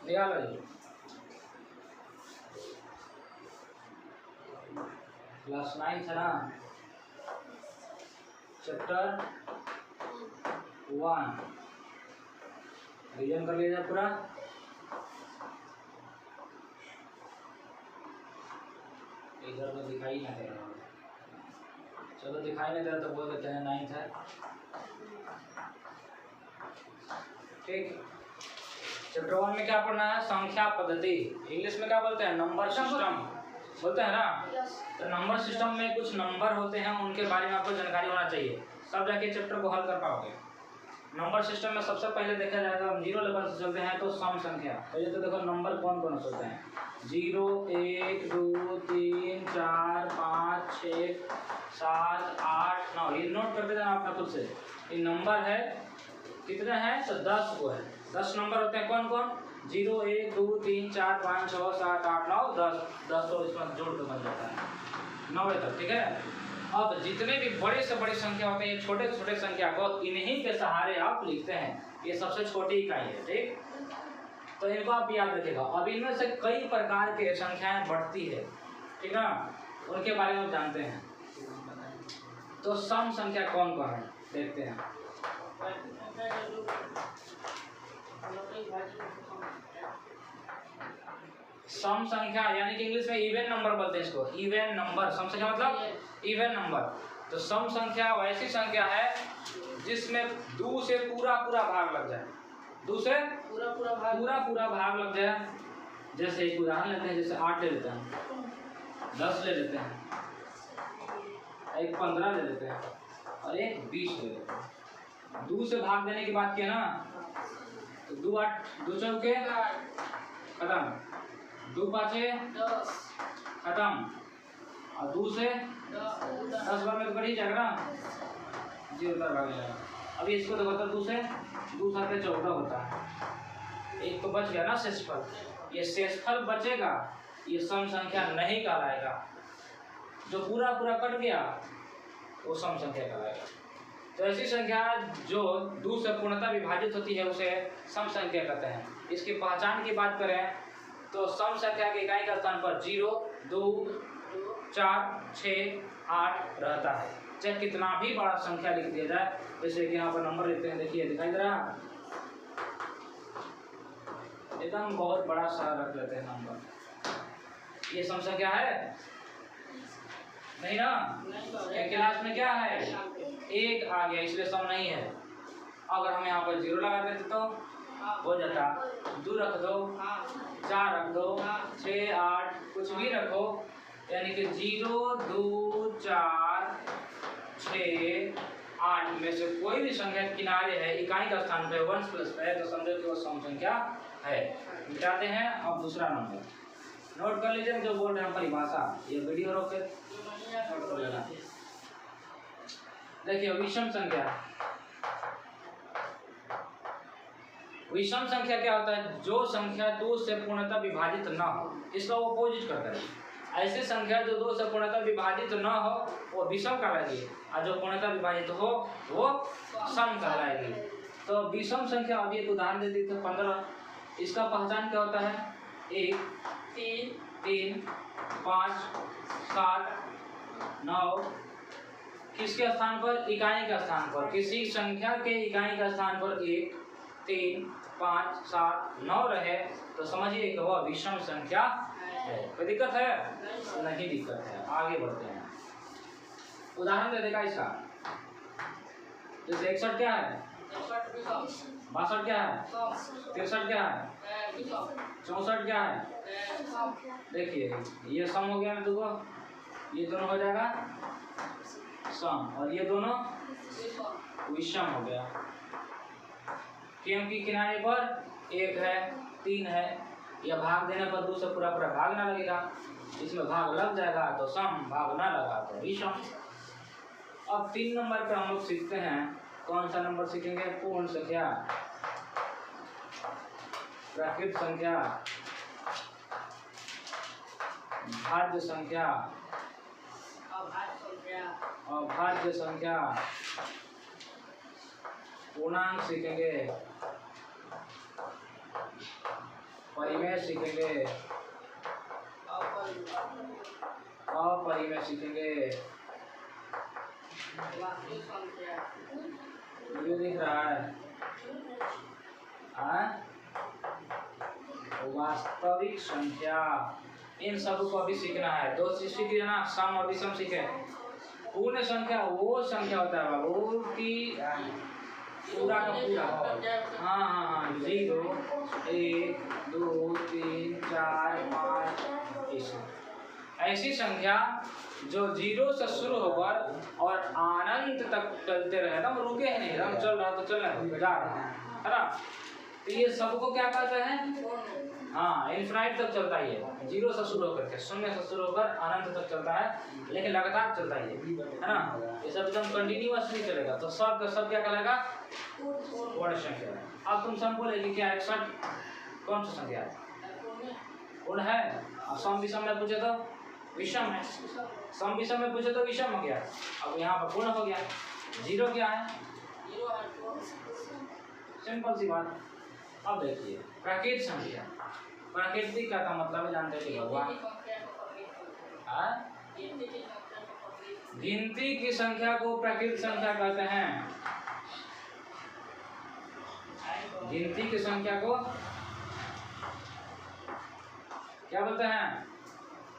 निकालो जी। क्लास 9 था ना, चैप्टर 1 रिवीजन कर लीजिए पूरा। इधर तो दिखाई ना दे रहा, चलो दिखाई नहीं दे रहा तो बोल देते हैं 9 है। ठीक, चैप्टर 1 में क्या पढ़ना है? संख्या पद्धति, इंग्लिश में क्या बोलते हैं? नंबर सिस्टम बोलते हैं ना। तो नंबर सिस्टम में कुछ नंबर होते हैं, उनके बारे में आपको जानकारी होना चाहिए, तब जाके चैप्टर को हल कर पाओगे। नंबर सिस्टम में सबसे पहले देखा जाएगा, हम 0 लेवल से चलते हैं तो सम संख्या। पहले तो देखो नंबर कौन कौन से होते हैं। 0, 1, 2, 3, 4, 5, 6, 7, 8, 9। ये नोट कर देना आपने खुद से। ये नंबर है कितने हैं? तो 10 को है। 10 नंबर होते हैं कौन कौन? 0, 1, 2, 3, 4, 5, 6, 7, 8, 9, 10। 10 तो इसमें जोड़ के बन जाता है 9 तक। ठीक है। अब जितने भी बड़े से बड़ी संख्या होते हैं, ये छोटे छोटे संख्या को इन्हीं के सहारे आप लिखते हैं। ये सबसे छोटी इकाई है। ठीक, तो इनको आप याद रखिएगा। अब इनमें से कई प्रकार के संख्याएं बढ़ती है, ठीक ना, उनके बारे में जानते हैं। तो सम संख्या कौन कौन है देखते हैं। सम संख्या यानी कि इंग्लिश में इवन नंबर बोलते हैं इसको। इवन नंबर, सम संख्या मतलब इवन नंबर। तो सम संख्या वैसी संख्या है जिसमें 2 से पूरा पूरा भाग लग जाए। 2 से पूरा भाग लग जाए। जैसे एक उदाहरण लेते हैं, जैसे 8 ले लेते हैं, 10 ले लेते हैं, एक 15 ले लेते हैं और एक 20 ले लेते हैं। 2 से भाग देने की बात की ना, तो 2 8 2 चौके खत्म, 2 पाँचे खत्म, और 2 से 10 बार में तो कट ही जाएगा ना, 0 भाग जाएगा। अभी इसको देखो तो 2 से 2 7 14 होता है, एक तो बच गया ना शेषफल। ये शेषफल बचेगा, ये सम संख्या नहीं कहलाएगा। जो पूरा पूरा कट गया वो सम संख्या कहलाएगा। तो ऐसी संख्या जो 2 से पूर्णतः विभाजित होती है उसे सम संख्या कहते हैं। इसकी पहचान की बात करें तो सम संख्या की इकाई का स्थान पर 0, 2, 4, 6, 8 रहता है। चाहे कितना भी बड़ा संख्या लिख दिया जाए, जैसे कि यहाँ पर नंबर लिखते हैं, देखिए दिखाई दे रहा, एकदम बहुत बड़ा सा रख लेते हैं नंबर। ये सम संख्या है नहीं ना। क्लास में क्या है? 1 आ गया, इसलिए सम नहीं है। अगर हम यहाँ पर 0 लगा देते तो हो जाता। 2 रख दो, 4 रख दो, 6, 8 कुछ भी रखो, यानी कि 0, 2, 4, 6, 8 में से कोई भी संख्या किनारे है, इकाई का स्थान पे 1 प्लस है, तो समझो कि वो सम संख्या है। मिटाते हैं। अब दूसरा नंबर नोट कर लीजिए, जो बोल रहे हैं परिभाषा। ये वीडियो रोक के नोट कर लेना। देखिए विषम संख्या। विषम संख्या क्या होता है? जो संख्या 2 से पूर्णतः विभाजित न हो, इसका वो अपोजिट करता है। ऐसी संख्या जो 2 से पूर्णतः विभाजित न हो वो विषम कहलाएगी, और जो पूर्णतः विभाजित हो वो सम कहलाएगी। तो विषम संख्या, अभी एक उदाहरण दे दी थी 15। इसका पहचान क्या होता है? 1, 3, 5, 7, 9। किसके स्थान पर? इकाई का स्थान पर। किसी संख्या के इकाई का स्थान पर 1, 3, 5, 7, 9 रहे तो समझिए कि वह विषम संख्या है। कोई दिक्कत है? नहीं दिक्कत है। आगे बढ़ते हैं। उदाहरण दे देगा इसका। जैसे 61 क्या है? 62 क्या है? 63 क्या है? 64 क्या है? देखिए ये सम हो गया ना, देखो ये दोनों हो जाएगा सम, और ये दोनों विषम हो गया, क्योंकि किनारे पर 1 है, 3 है। या भाग देने पर 2 से पूरा पूरा भाग ना लगेगा, इसमें भाग लग जाएगा तो सम, भाग ना लगा तो विषम। अब 3 नंबर पे हम लोग सीखते हैं। कौन सा नंबर सीखेंगे? पूर्ण संख्या, प्राकृत संख्या, भाज्य संख्या, अभाज्य संख्या, पूर्णांक सीखेंगे, सीखेंगे, अपरी में सीखेंगे। वीडियो दिख रहा है? वास्तविक संख्या, इन सब को अभी सीखना है। दो चीज सीख लिया ना, सम और विषम सीखे। पूर्ण संख्या वो संख्या होता है बाबू कि पूरा का पूरा, हाँ 0 1 2 3 4 5 ऐसी संख्या जो 0 से शुरू होकर और अनंत तक चलते रहे, हम रुके हैं नहीं, हम चल रहा तो चल रहे जा रहा है ना। तो ये सबको क्या कहते हैं? हाँ, इनफाइनाइट तक चलता है ये, 0 से शुरू होकर के, 0 से शुरू होकर अनंत तक चलता है, लेकिन लगातार चलता है ना। ये सब एकदम कंटिन्यूअस नहीं चलेगा। तो सब का सब क्या कहलाएगा? पूर्ण संख्या। अब तुम सब बोलेगी क्या 61 कौन सा संख्या है? पूर्ण है। अब सम विषम में पूछे तो विषम है, सम विषम में पूछे तो विषम हो गया। अब यहाँ पर पूर्ण हो गया। 0 क्या है? सिंपल सी बात। अब देखिए प्राकृतिक संख्या, प्राकृतिक का मतलब जानते हैं भगवान, गिनती की संख्या को प्राकृतिक संख्या कहते हैं। गिनती की संख्या को क्या बोलते हैं?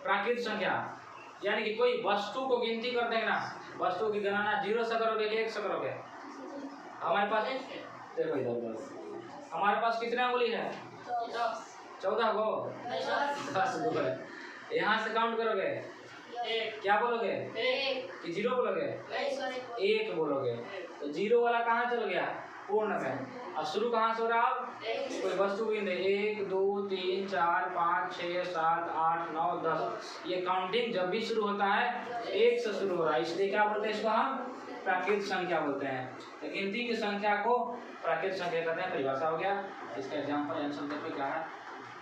प्राकृतिक संख्या। यानी कि कोई वस्तु को गिनती करते हैं ना, वस्तु की गणना 0 से करोगे कि 1 से करोगे? हमारे पास देखो इधर, हमारे पास कितने उंगली है? 14 गो, 10 गो है। यहाँ से काउंट करोगे क्या बोलोगे? 1 कि 0 बोलोगे? 1 बोलोगे। तो 0 वाला कहाँ चल गया? पूर्ण में। अब शुरू कहाँ से हो रहा? कोई वस्तु गिन दे, 1 2 3 4 5 6 7 8 9 10। ये काउंटिंग जब भी शुरू होता है 1 से शुरू हो रहा है, इसलिए क्या बोलते हैं इसको? हम प्राकृतिक संख्या बोलते हैं। तो गिनती की संख्या को प्राकृतिक संख्या कहते हैं। परिभाषा हो गया। इसका एग्जाम्पल आंसर देखो क्या है।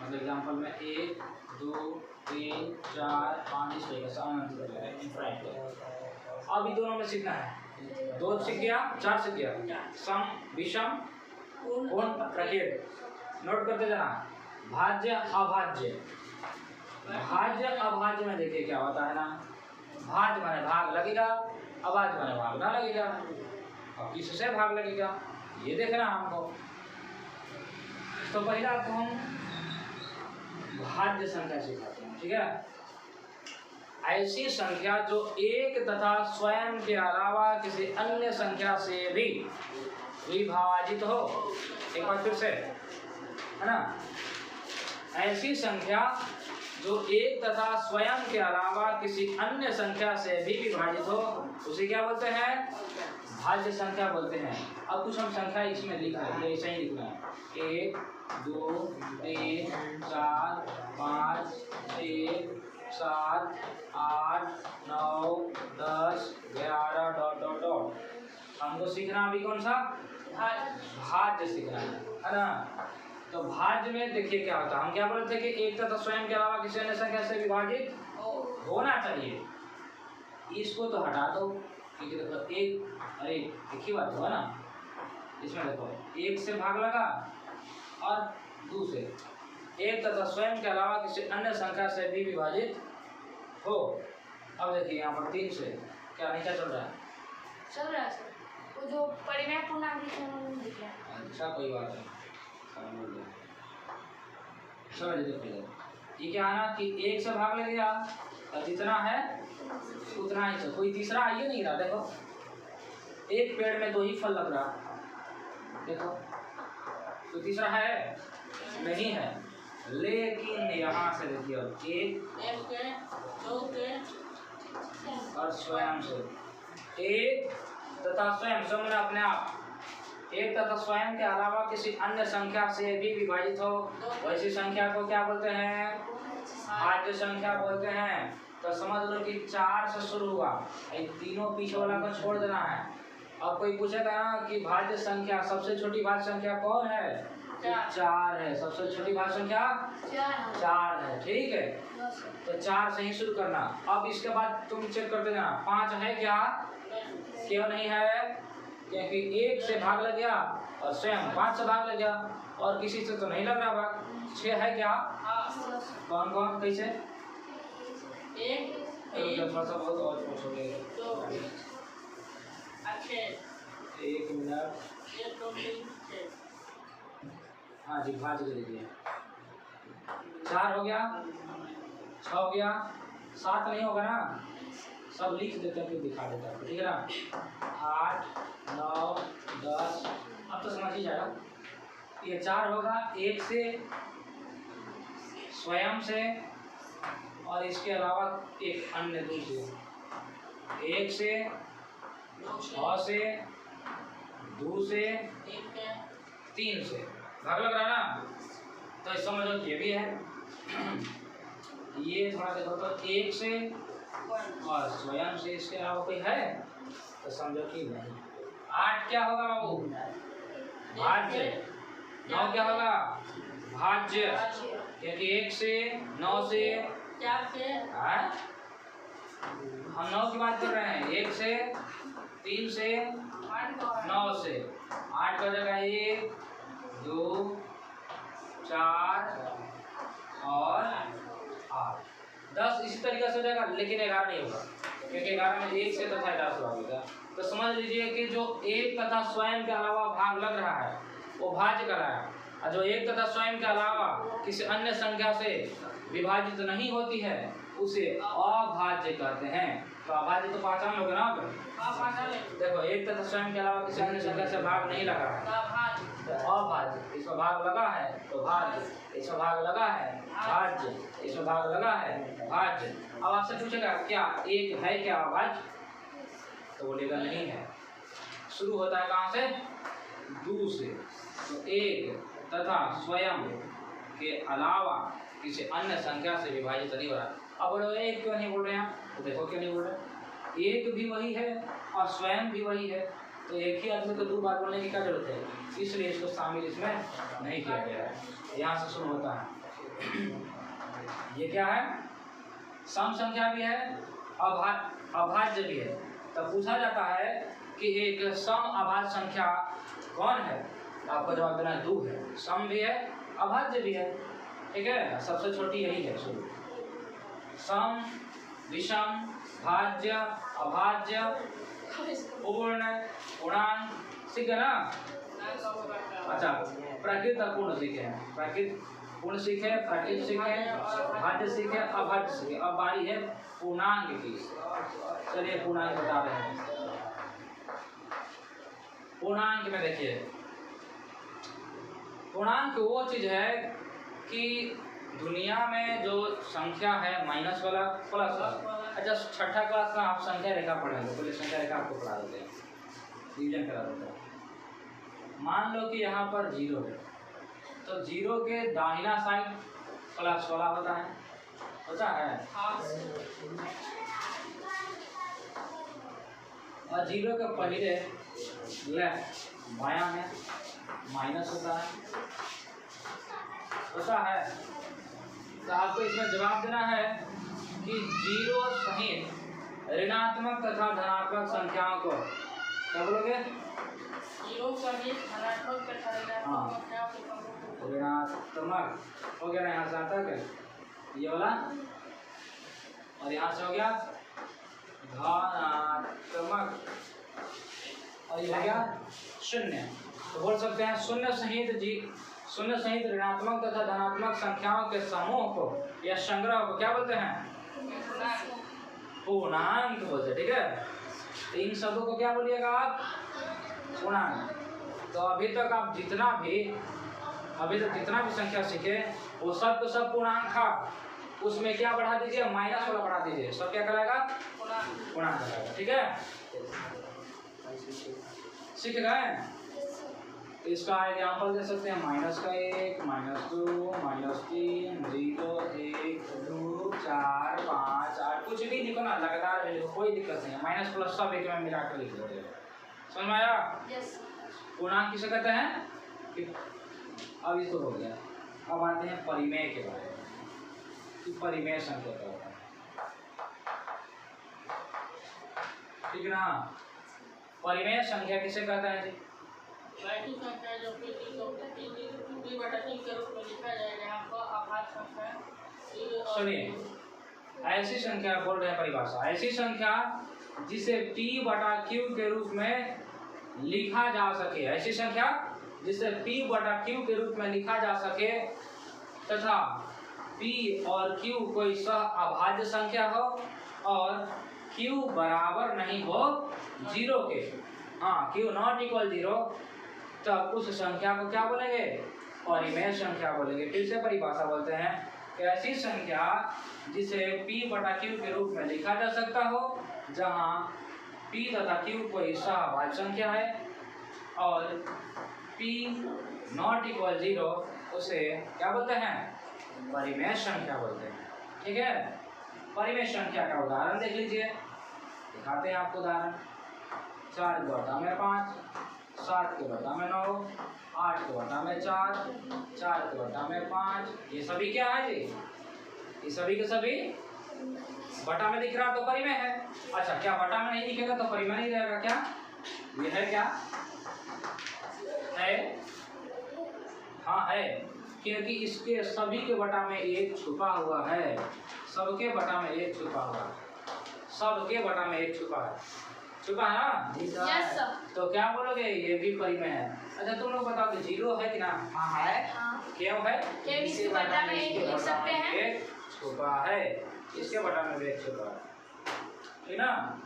मतलब एग्जाम्पल में 1 2 3 4 5 इस तरीके से अनंत। अभी दोनों में सीखना है। 2 सीख गया, 4 सीख गया। सम विषम पूर्ण प्राकृतिक। नोट करते जाना। भाज्य अभाज्य। भाज्य अभाज्य में देखिए क्या होता है ना, भाज्य माने भाग लगेगा, अभाज्य माने भाग ना लगेगा। अब किससे भाग लगेगा ये देखना हमको। तो पहला आपको हम भाज्य संख्या सिखाते हैं, ठीक है? ऐसी संख्या जो एक तथा स्वयं के अलावा किसी अन्य संख्या से भी विभाजित हो। एक बार फिर से, है ना? ऐसी संख्या जो एक तथा स्वयं के अलावा किसी अन्य संख्या से भी विभाजित हो, उसे क्या बोलते हैं? भाज्य संख्या बोलते हैं। अब कुछ हम संख्या इसमें लिख रहे हैं, ऐसा ही लिखना है। 1 2 3 4 5 6 7 8 9 10 11 डॉट डॉट डॉट। हमको सीखना अभी कौन सा? भाज्य सीखना है ना? तो भाज्य में देखिए क्या होता है। हम क्या बोल रहे थे कि एक तथा स्वयं के अलावा किसी अन्य संख्या से विभाजित होना चाहिए। इसको तो हटा दो, क्योंकि देखो एक, अरे एक ही बात हुआ ना। इसमें देखो 1 से भाग लगा और 2 से। एक तथा स्वयं के अलावा किसी अन्य संख्या से भी विभाजित हो। अब देखिए यहाँ पर 3 से क्या नहीं, क्या चल रहा है? चल रहा है सर, वो जो परिमेय पूर्णांक दिख रहा है। अच्छा कोई बात नहीं, समझ देखो ये क्या है ना कि 1 से भाग लगेगा और जितना है उतना ही से। कोई तीसरा आइए नहीं रहा। देखो एक पेड़ में 2 ही फल लग रहा, देखो तो तीसरा है नहीं है। लेकिन यहाँ से देखिए 1 और स्वयं से 1 तथा स्वयं से मैंने अपने आप 1 तथा स्वयं के अलावा किसी अन्य संख्या से भी विभाजित हो, वैसी संख्या को क्या बोलते हैं? भाज्य संख्या बोलते हैं। तो समझ लो कि 4 से शुरू हुआ, ये तीनों पीछे वाला को छोड़ देना है। अब कोई पूछेगा ना कि भाज्य संख्या सबसे छोटी भाज्य संख्या कौन है? 4 है। सबसे छोटी भाज्य संख्या 4 है, ठीक है? तो 4 से ही शुरू करना। अब इसके बाद तुम चेक करते जाना 5 है क्या? क्यों नहीं है? क्योंकि एक से भाग लग गया और स्वयं 5 से भाग लग गया, और किसी से तो नहीं लग रहा भाग। 6 है क्या? कौन कौन कैसे? थोड़ा सा बहुत और पूछोगे। 1 मिनट। हाँ जी, भाज कर दीजिए। 4 हो गया, 6 हो गया, 7 नहीं होगा ना, सब लिख देते फिर दिखा देता है, ठीक है ना। 8 9 10, अब तो समझ ही जाएगा। ये 4 होगा, 1 से, स्वयं से, और इसके अलावा एक अन्य 2 से, 1 से, 6 से, 2 से, 3 से भाग लग रहा ना। तो इस समझो ये भी है। ये थोड़ा देखो तो 1 से और स्वयं से, इसके अलावा कोई है तो समझो कि नहीं। 8 क्या होगा बाबू? भाज्य। 9 क्या होगा? भाज्य, क्योंकि 1 से, 9 से, 4 से, हम 9 की बात कर रहे हैं। 1 से, 3 से, 9 से, 8 का जगह 1 2 4 और 8 10 इसी तरीके से हो जाएगा, लेकिन 11 नहीं होगा, क्योंकि 11 में 1 से तथा 10 भाग होगा। तो समझ लीजिए कि जो 1 तथा स्वयं के अलावा भाग लग रहा है वो भाज्य कर रहा है, और जो 1 तथा स्वयं के अलावा किसी अन्य संख्या से विभाजित नहीं होती है उसे अभाज्य कहते हैं। तो अभाज्य तो पहचान लोगे ना आप। देखो 1 तथा स्वयं के अलावा किसी अन्य संख्या से भाग नहीं लगा है तो अभाज्य, इसमें भाग लगा है तो भाज्य, इसमें भाग लगा है भाज्य, इसमें भाग लगा है भाज्य। अब आपसे पूछेगा क्या 1 है क्या अभाज्य, तो बोलेगा नहीं है। शुरू होता है कहाँ से? 2 से। तो 1 तथा स्वयं के अलावा किसी अन्य संख्या से विभाजित नहीं हो रहा। अब बोलो 1 क्यों नहीं बोल रहे हैं? तो देखो क्यों नहीं बोल रहे, 1 भी वही है और स्वयं भी वही है, तो एक ही आदमी को 2 बार बोलने की क्या जरूरत है, इसलिए इसको शामिल इसमें नहीं किया गया है। यहाँ से शुरू होता है। ये क्या है? सम संख्या भी है, अभाज्य भी है। तब पूछा जाता है कि एक सम अभाज्य संख्या कौन है? आपको जवाब देना है 2 है। सम भी है, अभाज्य भी है, ठीक है। सबसे छोटी यही है शुरू। सम, विषम, भाज्य, अभाज्य, पूर्ण, पूर्णांक, सीख है ना। अच्छा, प्राकृत और पूर्ण सीखे हैं। प्राकृत पूर्ण सीखे, प्राकृत सीखे, भाज्य सीखे, अभाज्य सीखे। अब बारी है पूर्णांक की। चलिए पूर्णांक बता रहे हैं। पूर्णांक में देखिए, पूर्णांक वो चीज है कि दुनिया में जो संख्या है माइनस वाला प्लस वाला। अच्छा, 6ठा क्लास में आप संख्या रेखा पढ़ेंगे, पहले संख्या रेखा आपको पढ़ा देते हैं, डिवीजन करा देते हैं। मान लो कि यहाँ पर 0 है, तो 0 के दाहिना साइड प्लस वाला होता है, होता है। और 0 के पहले लेफ्ट बायां में माइनस होता है, होता है। तो आपको इसमें जवाब देना है कि 0 सहित ऋणात्मक तथा धनात्मक संख्याओं को क्या बोलोगे? 0 सहित धनात्मक तथा ऋणात्मक संख्याओं को ऋणात्मक हो गया ना, यहाँ से आता है ये वाला, और यहाँ से हो गया धनात्मक, और ये हो गया 0। तो बोल सकते हैं 0 सहित ऋणात्मक तथा धनात्मक संख्याओं के समूह को या संग्रह को क्या बोलते हैं? पूर्णांक बोलते हैं, ठीक है। इन शब्दों को क्या बोलिएगा आप? पूर्णांक। तो अभी तक जितना भी संख्या सीखे वो सब पूर्णांक था। उसमें क्या बढ़ा दीजिए? माइनस वाला बढ़ा दीजिए, सब क्या कराएगा? पूर्णांक कराएगा, ठीक है। सीख गए? इसका एग्जाम्पल दे सकते हैं -1, -2, -3, 0, 1, 2, 4, 5, 8, कुछ भी लिखो ना, लगातार लिखो, कोई दिक्कत नहीं है। माइनस प्लस सब एक में मिला कर लिख दो। समझ में आया? पूर्णांक किसे कहते हैं? अब इसको हो गया। अब आते हैं परिमेय के बारे में कि परिमेय संख्या क्या होता है, ठीक है ना। परिमेय संख्या किसे कहते हैं जी? वैसी संख्या जो कि P/3 के रूप में लिखा जाएगा यहाँ पर अभाज्य संख्या। सुनिए, ऐसी संख्या बोल रहे हैं परिभाषा, ऐसी संख्या जिसे P/Q के रूप में लिखा जा सके, ऐसी संख्या जिसे P/Q के रूप में लिखा जा सके तथा P और Q कोई सह अभाज्य संख्या हो और Q बराबर नहीं हो 0 के, हाँ Q नॉट इक्वल 0, तब उस संख्या को क्या बोलेंगे? परिमेय संख्या बोलेंगे। फिर से परिभाषा बोलते हैं कि ऐसी संख्या जिसे P/Q के रूप में लिखा जा सकता हो, जहाँ P तथा Q कोई सहअभाज्य संख्या है और P नॉट इक्वल 0, उसे क्या बोलते हैं? परिमेय संख्या बोलते हैं। ठीक है, परिमेय संख्या का उदाहरण देख लीजिए, दिखाते हैं आपको उदाहरण। 4 के बटा में 5, 7 के बटा में 9, 8 के बटा में 4, 4 के बटा में 5, ये सभी क्या है जी? ये सभी के सभी बटा में दिख रहा तो परिमेय है। अच्छा, क्या बटा में नहीं दिखेगा तो परिमेय नहीं रहेगा क्या? ये है क्या? है? हाँ है, क्योंकि इसके सभी के बटा में 1 छुपा हुआ है, सबके बटा में 1 छुपा हुआ है, सबके बटा में 1 छुपा है, छुपा है ना? Yes sir. तो क्या बोलोगे? ये भी परिमेय है। अच्छा, तुम लोग बताओ कि 0 है कि ना? हाँ है। क्यों है? इसके बटा में 1 लिख सकते हैं, 1 छुपा है, इसके बटा में 1 छुपा है, ठीक ना?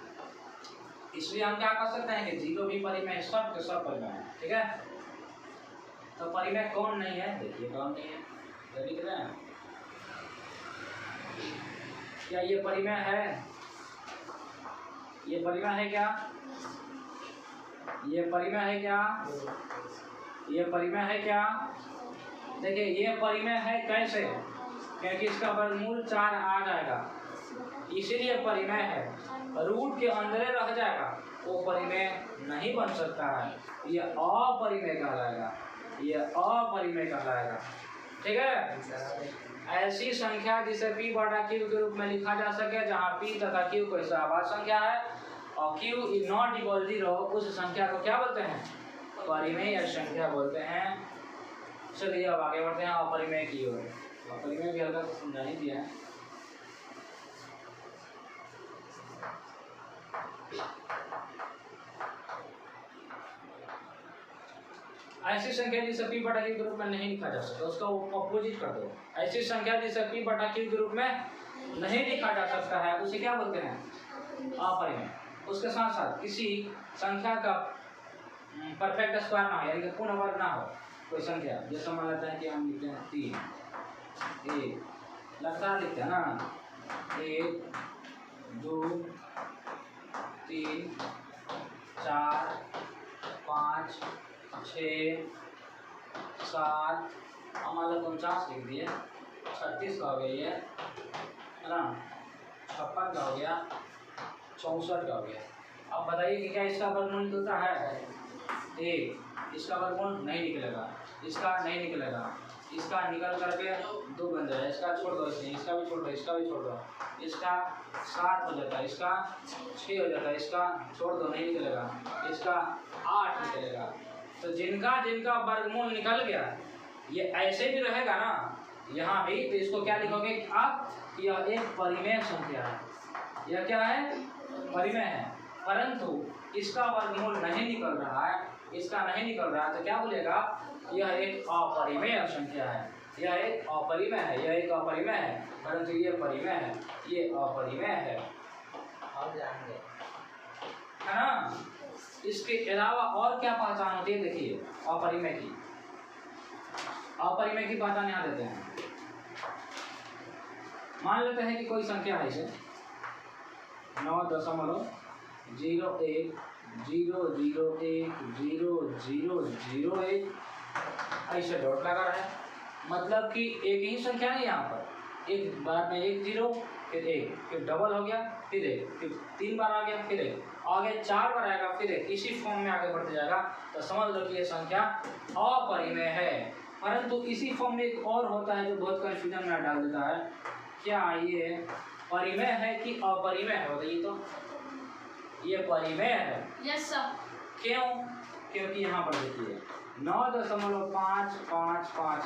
इसलिए हम क्या कर सकते हैं कि 0 भी परिमेय, सब के सब परिमेय है। ठीक है, तो परिमेय कौन नहीं है? देखिए कौन नहीं है, क्या लिख रहे हैं? क्या ये परिमेय है? ये परिमेय है क्या? ये परिमेय है क्या? ये परिमेय है क्या? देखिए ये परिमेय है कैसे? क्योंकि इसका वर्गमूल 4 आ जाएगा, इसीलिए परिमेय है। रूट के अंदर रह जाएगा, वो परिमेय नहीं बन सकता है, ये अपरिमेय कहलाएगा, ये अपरिमेय कहलाएगा। ठीक है, ऐसी संख्या जिसे P/Q के रूप में लिखा जा सके, जहाँ P तथा Q कोई सहअभाज्य संख्या है और Q इज नॉट इक्वल 0, उस संख्या को क्या बोलते हैं? परिमेय संख्या बोलते हैं। चलिए अब आगे बढ़ते हैं अपरिमेय की ओर। अपरिमेय भी हल्का सा समझा ही दिया है। ऐसी संख्या जिसे P/Q के रूप में नहीं लिखा जा सकता, उसका अपोजिट कर दो। ऐसी संख्या जिसे P/Q के रूप में नहीं लिखा जा सकता है, उसे क्या बोलते हैं? अपरिमेय। उसके साथ साथ किसी संख्या का परफेक्ट स्क्वायर ना हो, यानी कि पूर्ण वर्ग ना हो, कोई संख्या, जैसे मान लेते हैं कि हम लिखते हैं 3, 1 लगातार लिखते हैं ना, 1 2 3 4 5 6 7, मान लो 49 लिख दिए, 36 का हो गया ये, है ना, 56 का हो गया, 64 का हो गया। अब बताइए कि क्या इसका वर्गमूल निकलता है? 1, इसका वर्गमूल नहीं निकलेगा, इसका नहीं निकलेगा, इसका निकल करके 2 बन जाएगा, इसका छोड़ दो, इसका भी छोड़ दो, इसका भी छोड़ दो, इसका 7 हो जाता है, इसका 6 हो जाता है, इसका छोड़ दो नहीं निकलेगा, इसका 8 निकलेगा। तो जिनका जिनका वर्गमूल निकल गया, ये ऐसे भी रहेगा ना यहाँ भी, तो इसको क्या लिखोगे आप? यह एक परिमेय संख्या है। यह क्या है? परिमेय है, परंतु इसका वर्गमूल नहीं निकल रहा है, इसका नहीं निकल रहा है, तो क्या बोलेगा? यह एक अपरिमेय संख्या है, यह एक अपरिमेय है, यह एक अपरिमेय है, परंतु ये परिमेय है, ये अपरिमेय है। आप जानेंगे, है ना? इसके अलावा और क्या पहचान होती है? देखिए अपरिमेय की, अपरिमेय की पहचान यहाँ देते हैं। मान लेते हैं कि कोई संख्या है, इसे 9.00100100001 ऐसे डॉट लगा रहा है, मतलब कि एक ही संख्या है यहाँ पर, एक बार में 1 0, फिर 1, फिर डबल हो गया, फिर 1, फिर 3 बार आ गया, फिर 1, आगे 4 बार आएगा, फिर 1, इसी फॉर्म में आगे बढ़ते जाएगा। तो समझ लो कि ये संख्या अपरिमेय है। परंतु इसी फॉर्म में एक और होता है जो बहुत कंफ्यूजन में डाल देता है, क्या ये परिमेय है कि अपरिमेय है? बताइए तो, ये परिमेय है। Yes sir. क्यों? क्योंकि यहाँ पर देखिए 9.555।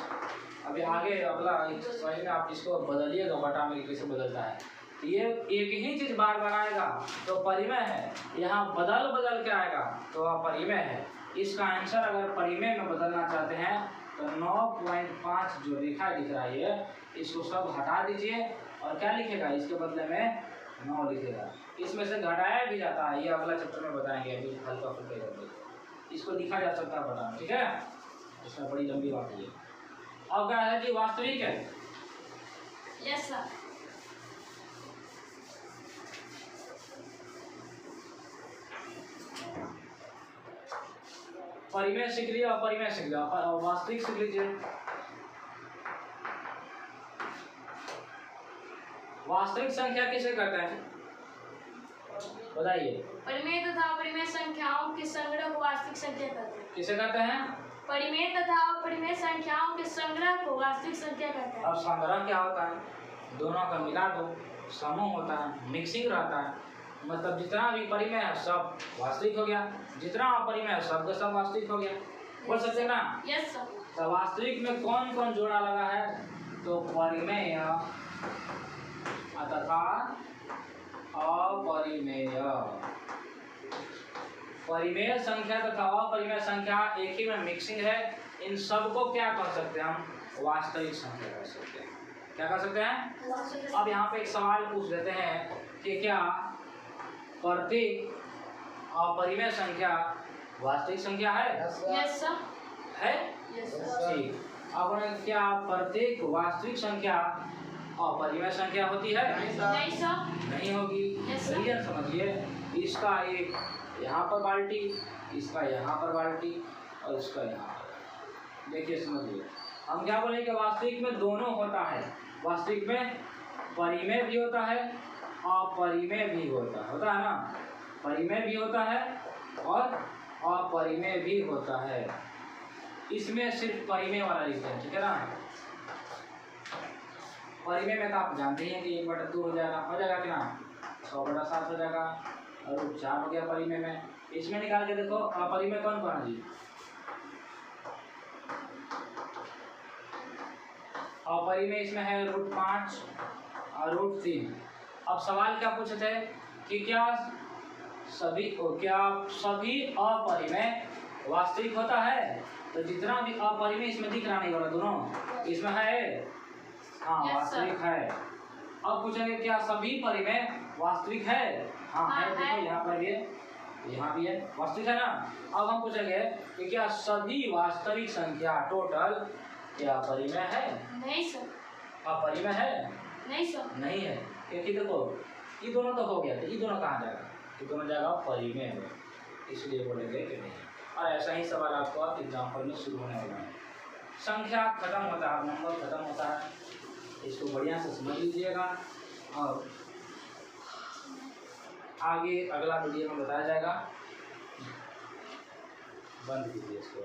अभी आगे अगला समझ में आप इसको बदलिएगा, बटा में कैसे बदलता है। ये एक ही चीज बार बार आएगा तो परिमेय है, यहाँ बदल के आएगा तो अपरिमेय है। इसका आंसर अगर परिमेय में बदलना चाहते हैं तो 9.5 जो लिखा दिख रहा है ये, इसको सब हटा दीजिए और क्या लिखेगा इसके बदले में 9 लिखेगा। इसमें से घटाया भी जाता है, ये अगला चैप्टर में बताएंगे, अभी हल्का फुल्का करके इसको लिखा जा सकता है बटा, ठीक है। इसमें बड़ी लंबी बात है। अब क्या है कि वास्तविक है। Yes sir. परिमेय सीख लिया, अपरिमेय सीख लिया, वास्तविक सीख लीजिए। वास्तविक संख्या किसे कहते हैं बताइए? परिमेय तथा अपरिमेय संख्याओं के संग्रह को वास्तविक संख्या कहते हैं। किसे कहते हैं? परिमेय तथा अपरिमेय संख्याओं के संग्रह को वास्तविक संख्या कहते हैं। अब संग्रह क्या होता है? दोनों का मिला दो, समूह होता है, मिक्सिंग रहता है। मतलब जितना भी परिमेय है सब वास्तविक हो गया, जितना अपरिमेय है सब का सब वास्तविक हो गया। बोल सकते हैं ना? Yes sir. तो वास्तविक में कौन कौन जोड़ा लगा है? तो परिमेय तथा अपरिमेय। परिमेय संख्या तथा अपरिमेय संख्या एक ही में मिक्सिंग है। इन सबको क्या कह सकते हैं हम? वास्तविक संख्या कह सकते हैं। क्या कह सकते हैं? अब यहाँ पे एक सवाल पूछ देते हैं कि क्या प्रत्येक अपरिमेय संख्या वास्तविक संख्या है? Yes sir. है? Yes sir. ठीक। अब क्या प्रत्येक वास्तविक संख्या अपरिमेय संख्या होती है? नहीं सर। नहीं होगी। Yes, sir. रीजन समझिए, इसका एक यहाँ पर बाल्टी, इसका यहाँ पर बाल्टी और इसका यहाँ पर। देखिए समझिए, हम क्या बोले कि वास्तविक में दोनों होता है। वास्तविक में परिमेय भी होता है, अपरिमेय भी होता है ना? परिमेय भी होता है और अपरिमेय भी होता है। इसमें सिर्फ परिमेय वाला लिखते हैं, ठीक है ना? परिमेय में तो आप जानते हैं कि 1/2 हो जाएगा कि ना? 100/7 हो जाएगा और 4 हो गया परिमेय में। इसमें निकाल के देखो अपरिमेय कौन कौन है जी? अपरिमेय इसमें है √5 और √3। अब सवाल क्या पूछे थे कि क्या सभी अपरिमेय वास्तविक होता है? तो जितना भी अपरिमेय इसमें दिख रहा नहीं वाला दोनों इसमें है, हाँ Yes, वास्तविक है। अब पूछेंगे क्या सभी परिमेय वास्तविक है? हाँ है। देखो यहाँ पर भी है, यहाँ भी है, वास्तविक है ना? अब हम पूछेंगे कि क्या सभी वास्तविक संख्या टोटल क्या परिमेय है? नहीं सर। अपरिमेय है? नहीं सर। नहीं है, क्योंकि देखो ये दोनों तो हो गया, तो ये दोनों कहाँ जाएगा? ये दोनों जाएगा परिमेय में, इसलिए बोलेंगे कि नहीं। और ऐसा ही सवाल आपको आप एग्जाम्पल में शुरू होने वाला है। संख्या खत्म होता है, नंबर खत्म होता है, इसको बढ़िया से समझ लीजिएगा और आगे अगला वीडियो में बताया जाएगा। बंद कीजिए इसको।